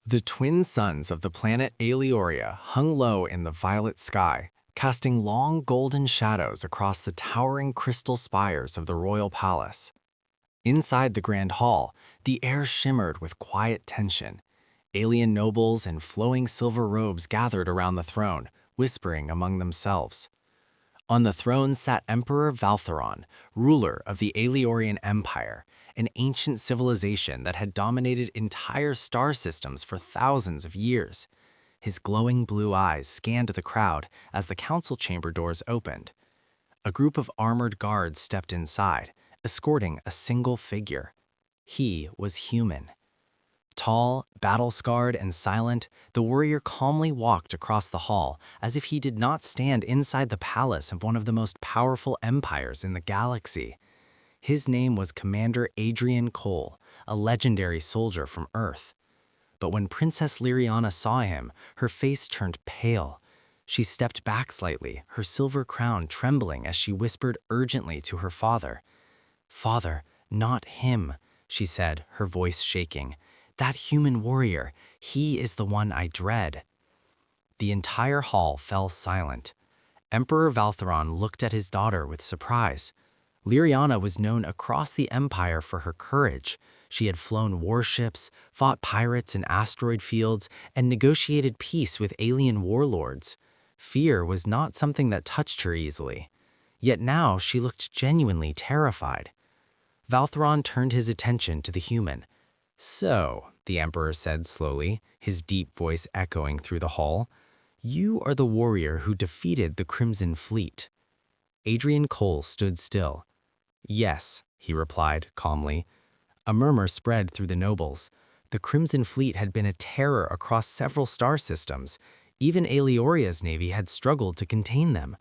The twin suns of the planet Aeloria hung low in the violet sky, casting long golden shadows across the towering crystal spires of the royal palace. Inside the grand hall, the air shimmered with quiet tension. Alien nobles in flowing silver robes gathered around the throne, whispering among themselves. On the throne sat Emperor of Aeloria, ruler of the Aeolian Empire, an ancient civilization that had dominated entire star systems for thousands of years. His glowing blue eyes scanned the crowd as the council chamber doors opened. A group of armored guards stepped inside, escorting a single figure. He was human. Tall, battle-scarred, and silent, the warrior calmly walked across the hall as if he did not stand inside the palace of one of the most powerful empires in the galaxy. His name was Commander Adrian Cole, a legendary soldier from Earth. But when Princess Lyriana saw him, her face turned pale. She stepped back slightly, her silver crown trembling as she whispered urgently to her father. "Father, not him," she said, her voice shaking. "That human warrior, he is the one I dread." The entire hall fell silent. Emperor of Aeloria looked at his daughter with surprise. Lyriana was known across the empire for her courage. She had flown warships, fought pirates in asteroid fields, and negotiated peace with alien warlords. Fear was not something that touched her easily. Yet now she looked genuinely terrified. Aeloria turned his attention to the human. "So," the Emperor said slowly, his deep voice echoing through the hall, "you are the warrior who defeated the Crimson Fleet." Adrian Cole stood still. "Yes," he replied calmly. A murmur spread through the nobles. The Crimson Fleet had been a terror across several star systems. Even Aeolia's navy had struggled to contain them.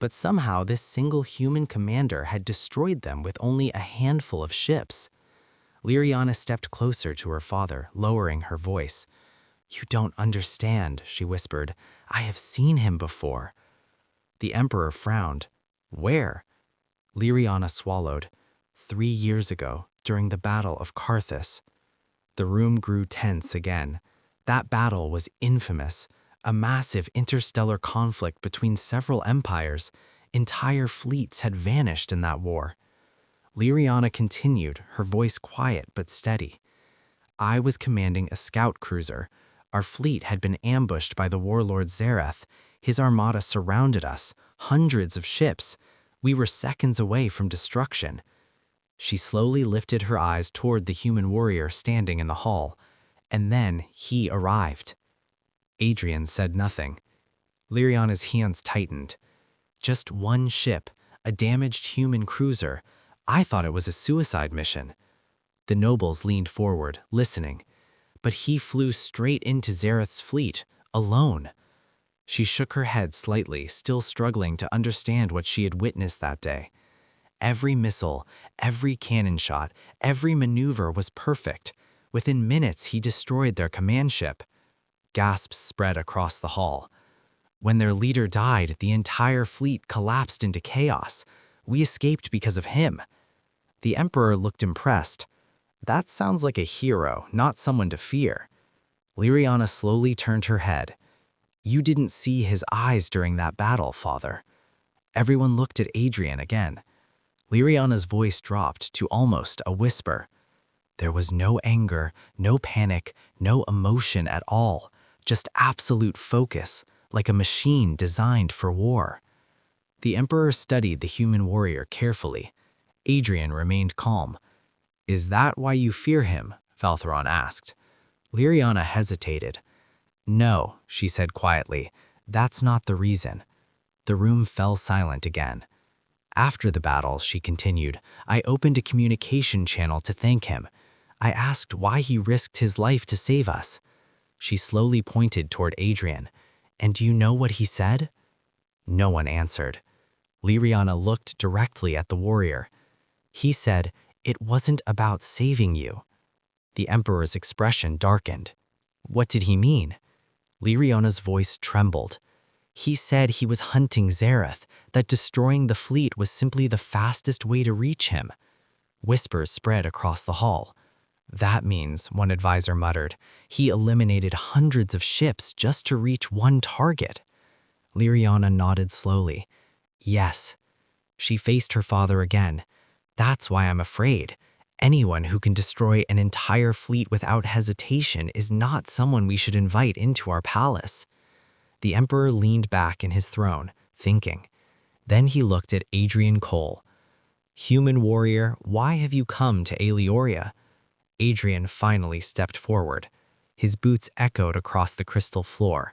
But somehow this single human commander had destroyed them with only a handful of ships. Lyriana stepped closer to her father, lowering her voice. "You don't understand," she whispered. "I have seen him before." The Emperor frowned. "Where?" Lyriana swallowed. 3 years ago, during the Battle of Carthus. The room grew tense again. That battle was infamous, a massive interstellar conflict between several empires. Entire fleets had vanished in that war. Lyriana continued, her voice quiet but steady. "I was commanding a scout cruiser. Our fleet had been ambushed by the warlord Zareth. His armada surrounded us, hundreds of ships. We were seconds away from destruction." She slowly lifted her eyes toward the human warrior standing in the hall. And then he arrived. Adrian said nothing. Lyriana's hands tightened. "Just one ship, a damaged human cruiser. I thought it was a suicide mission." The nobles leaned forward, listening. "But he flew straight into Zareth's fleet, alone." She shook her head slightly, still struggling to understand what she had witnessed that day. Every missile, every cannon shot, every maneuver was perfect. Within minutes, he destroyed their command ship. Gasps spread across the hall. "When their leader died, the entire fleet collapsed into chaos. We escaped because of him." The Emperor looked impressed. "That sounds like a hero, not someone to fear." Lyriana slowly turned her head. "You didn't see his eyes during that battle, father." Everyone looked at Adrian again. Lyriana's voice dropped to almost a whisper. There was no anger, no panic, no emotion at all, just absolute focus, like a machine designed for war. The Emperor studied the human warrior carefully. Adrian remained calm. "Is that why you fear him?" Aeloria asked. Lyriana hesitated. "No," she said quietly, "that's not the reason." The room fell silent again. "After the battle," she continued, "I opened a communication channel to thank him. I asked why he risked his life to save us." She slowly pointed toward Adrian. "And do you know what he said?" No one answered. Lyriana looked directly at the warrior. "He said, 'It wasn't about saving you.'" The Emperor's expression darkened. "What did he mean?" Lyriana's voice trembled. "He said he was hunting Zareth, that destroying the fleet was simply the fastest way to reach him." Whispers spread across the hall. That means, one advisor muttered, he eliminated hundreds of ships just to reach one target. Lyriana nodded slowly. Yes. She faced her father again. That's why I'm afraid. Anyone who can destroy an entire fleet without hesitation is not someone we should invite into our palace. The Emperor leaned back in his throne, thinking. Then he looked at Adrian Cole. Human warrior, why have you come to Aeloria? Adrian finally stepped forward. His boots echoed across the crystal floor.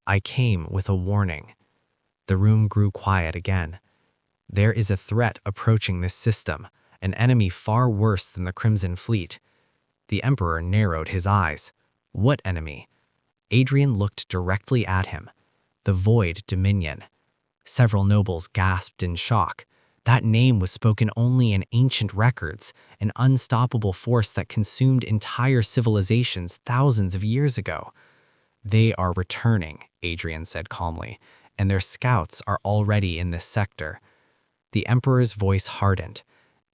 I came with a warning. The room grew quiet again. There is a threat approaching this system, an enemy far worse than the Crimson Fleet. The Emperor narrowed his eyes. What enemy? Adrian looked directly at him. The Void Dominion. Several nobles gasped in shock. That name was spoken only in ancient records, an unstoppable force that consumed entire civilizations thousands of years ago. They are returning, Adrian said calmly, and their scouts are already in this sector. The Emperor's voice hardened.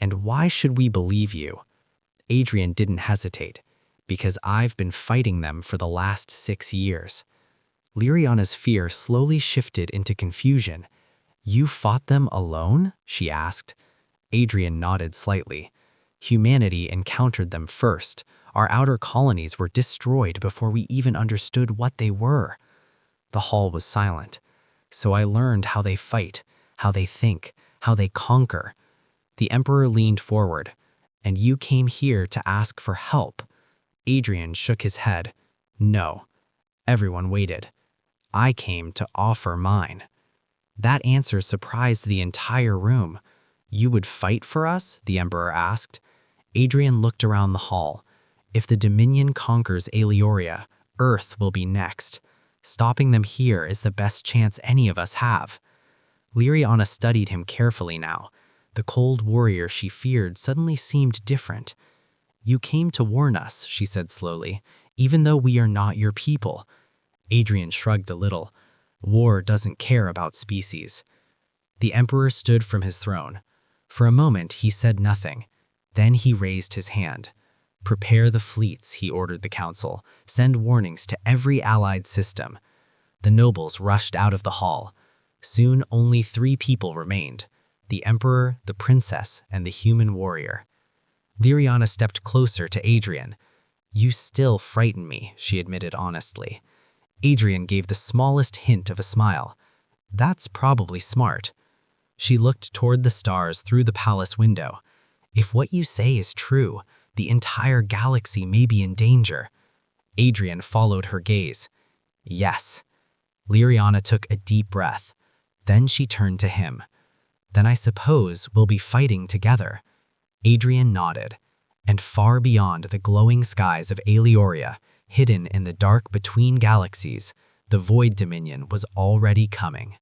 And why should we believe you? Adrian didn't hesitate. Because I've been fighting them for the last 6 years. Lyriana's fear slowly shifted into confusion. You fought them alone? She asked. Adrian nodded slightly. Humanity encountered them first. Our outer colonies were destroyed before we even understood what they were. The hall was silent. So I learned how they fight, how they think, how they conquer. The Emperor leaned forward. And you came here to ask for help. Adrian shook his head. No. Everyone waited. I came to offer mine. That answer surprised the entire room. You would fight for us? The Emperor asked. Adrian looked around the hall. If the Dominion conquers Aeloria, Earth will be next. Stopping them here is the best chance any of us have. Lyriana studied him carefully now. The cold warrior she feared suddenly seemed different. You came to warn us, she said slowly, even though we are not your people. Adrian shrugged a little. War doesn't care about species. The Emperor stood from his throne. For a moment, he said nothing. Then he raised his hand. Prepare the fleets, he ordered the council. Send warnings to every allied system. The nobles rushed out of the hall. Soon, only 3 people remained. The Emperor, the Princess, and the human warrior. Lyriana stepped closer to Adrian. You still frighten me, she admitted honestly. Adrian gave the smallest hint of a smile. That's probably smart. She looked toward the stars through the palace window. If what you say is true, the entire galaxy may be in danger. Adrian followed her gaze. Yes. Lyriana took a deep breath. Then she turned to him. Then I suppose we'll be fighting together. Adrian nodded. And far beyond the glowing skies of Aeloria, hidden in the dark between galaxies, the Void Dominion was already coming.